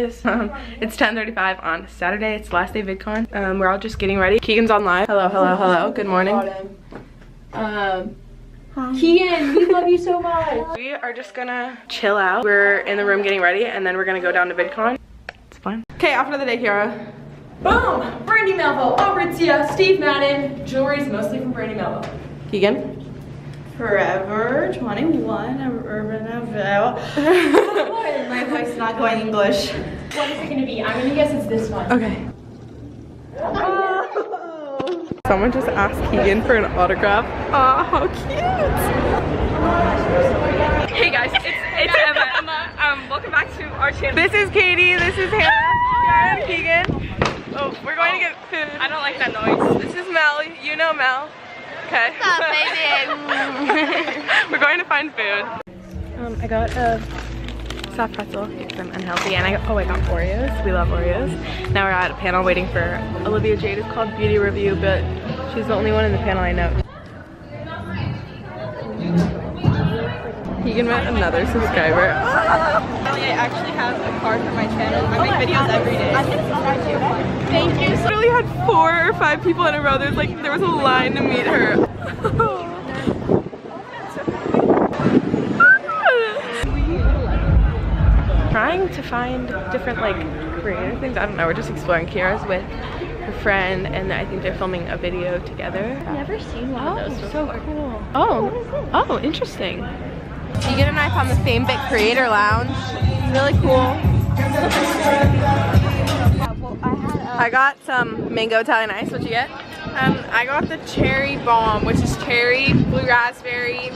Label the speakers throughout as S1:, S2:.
S1: is it's 10:35 on Saturday. It's the last day of VidCon. We're all just getting ready. Keegan's on live. Hello, hello, hello. Good morning.
S2: Keegan, we love you so much.
S1: We are just gonna chill out. We're in the room getting ready, and then we're gonna go down to VidCon. It's fun. Okay, outfit of the day, Kiara.
S2: Boom! Brandy Melville, Aritzia, Steve Madden. Jewelry's mostly from Brandy Melville.
S1: Keegan.
S3: Forever 21 Urban Avowal. My voice is not going English.
S2: What is it gonna be? I'm gonna guess it's this one.
S1: Okay. Someone just asked Keegan for an autograph. Oh, how cute! Hey guys, it's Emma. Welcome back to our channel. This is Katie. This is Hannah. And Keegan. Oh, we're going to get food. I don't like that noise. This is Mel. You know Mel. Okay.
S4: What's up, baby?
S1: We're going to find food. I got a soft pretzel because I'm unhealthy, and I got Oreos. We love Oreos. Now we're at a panel waiting for Olivia Jade. It's called Beauty Review, but she's the only one in the panel I know. Keegan met another subscriber.
S3: I actually have a card for my channel. I make videos every day.
S1: Thank you. Literally had 4 or 5 people in a row. There was a line to meet her. Trying to find different like creative things. I don't know. We're just exploring. Kiara's with her friend, and I think they're filming a video together.
S4: I've never seen one of those before.
S1: So cool. Oh, interesting. Keegan and I found the Fame-Bit Creator Lounge. It's really cool. I got some mango Italian ice. What'd you get?
S5: I got the cherry bomb, which is cherry, blue raspberry,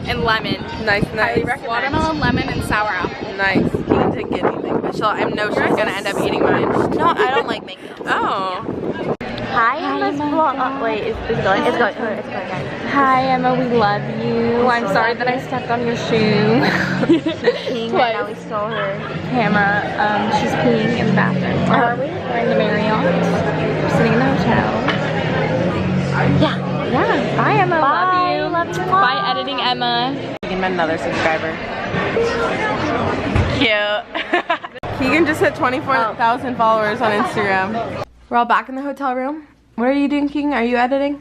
S5: and lemon.
S1: Nice.
S5: Highly recommend. Watermelon, lemon, and sour apple.
S1: Nice. Keegan didn't get anything, but I know she's gonna end up eating mine.
S4: No, I don't like mango.
S1: Oh.
S4: Hi, Emma's vlog. Wait, it's going, guys. Hi, Emma, we love you. I'm sorry that I stepped on your shoe. She's peeing right now. We stole her camera. She's peeing in the bathroom. Where are we? We're in the Marriott. We're sitting in the hotel. Yeah. Bye, Emma. Bye. Love you.
S5: Bye, editing Emma.
S1: Keegan met another subscriber. Cute. Keegan just hit 24,000 followers on Instagram. We're all back in the hotel room. What are you doing, Keegan? Are you editing?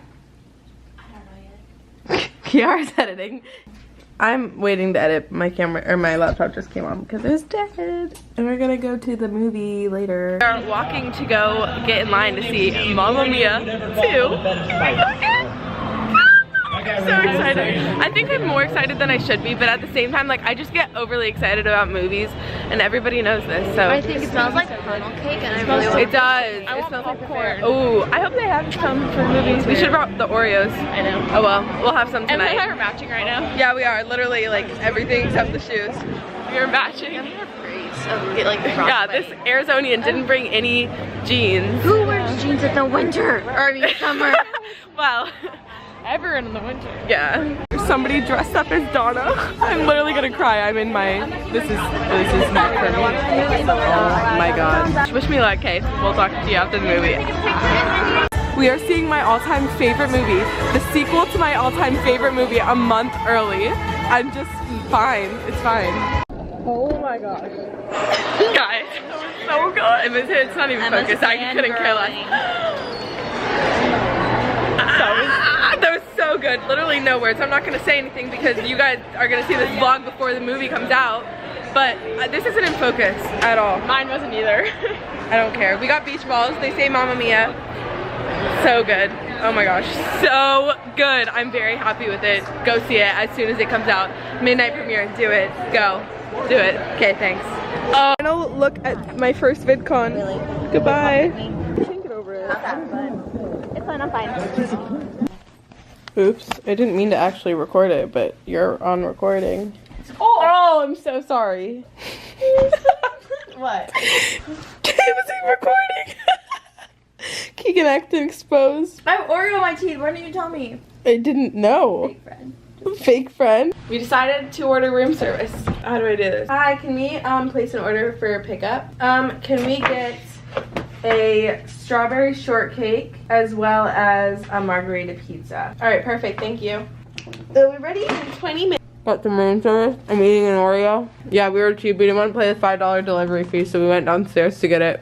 S4: I don't know yet.
S1: Kiara's editing. I'm waiting to edit. My camera or my laptop just came on because it was dead. And we're gonna go to the movie later. We're walking to go get in line to see Mamma Mia 2. I'm so excited. I think I'm more excited than I should be, but at the same time, like, I just get overly excited about movies, and everybody knows this. So
S4: I think it smells like funnel cake, and I really want
S1: it does.
S5: It smells like popcorn.
S1: Oh, I hope they have some for movies. We should have brought the Oreos.
S5: I know.
S1: Oh well, we'll have some
S5: Emma
S1: tonight.
S5: and I are matching right now.
S1: Yeah, we are. Literally, like, everything except the shoes. We're matching. Yeah, this Arizonian didn't bring any jeans.
S4: Who wears jeans in the winter? Or I mean summer.
S1: Well,
S5: Ever in the winter.
S1: yeah. Somebody dressed up as Donna. I'm literally gonna cry. I'm in my, this is not for me. Oh my god. Wish me luck, Kate. We'll talk to you after the movie. We are seeing my all-time favorite movie, the sequel to my all-time favorite movie, a month early. I'm just fine. It's fine. Oh my gosh. Guys, so good. It's not even focused. I couldn't care less. That was so good. Literally no words. I'm not gonna say anything because you guys are gonna see this vlog before the movie comes out. But this isn't in focus at all.
S5: Mine wasn't either.
S1: I don't care. We got beach balls. They say Mamma Mia. So good. Oh my gosh. So good. I'm very happy with it. Go see it as soon as it comes out. Midnight premiere. Do it. Go. Do it. Okay, thanks. Final look at my first VidCon.
S4: Really?
S1: Goodbye. Can't get over it.
S4: It's fine, I'm fine.
S1: Oops, I didn't mean to actually record it, but you're on recording. Oh, I'm so sorry.
S3: What?
S1: It wasn't recording. Keegan acting exposed.
S3: I have Oreo on my teeth. Why didn't you tell me?
S1: I didn't know.
S3: Fake friend.
S1: Fake friend. We decided to order room service. How do I do this? Hi, can we place an order for pickup? Can we get a strawberry shortcake as well as a margarita pizza? All right, perfect. Thank you. So we're ready in 20 minutes. Got some room service. I'm eating an Oreo. Yeah, we were cheap. We didn't want to pay the $5 delivery fee, so we went downstairs to get it.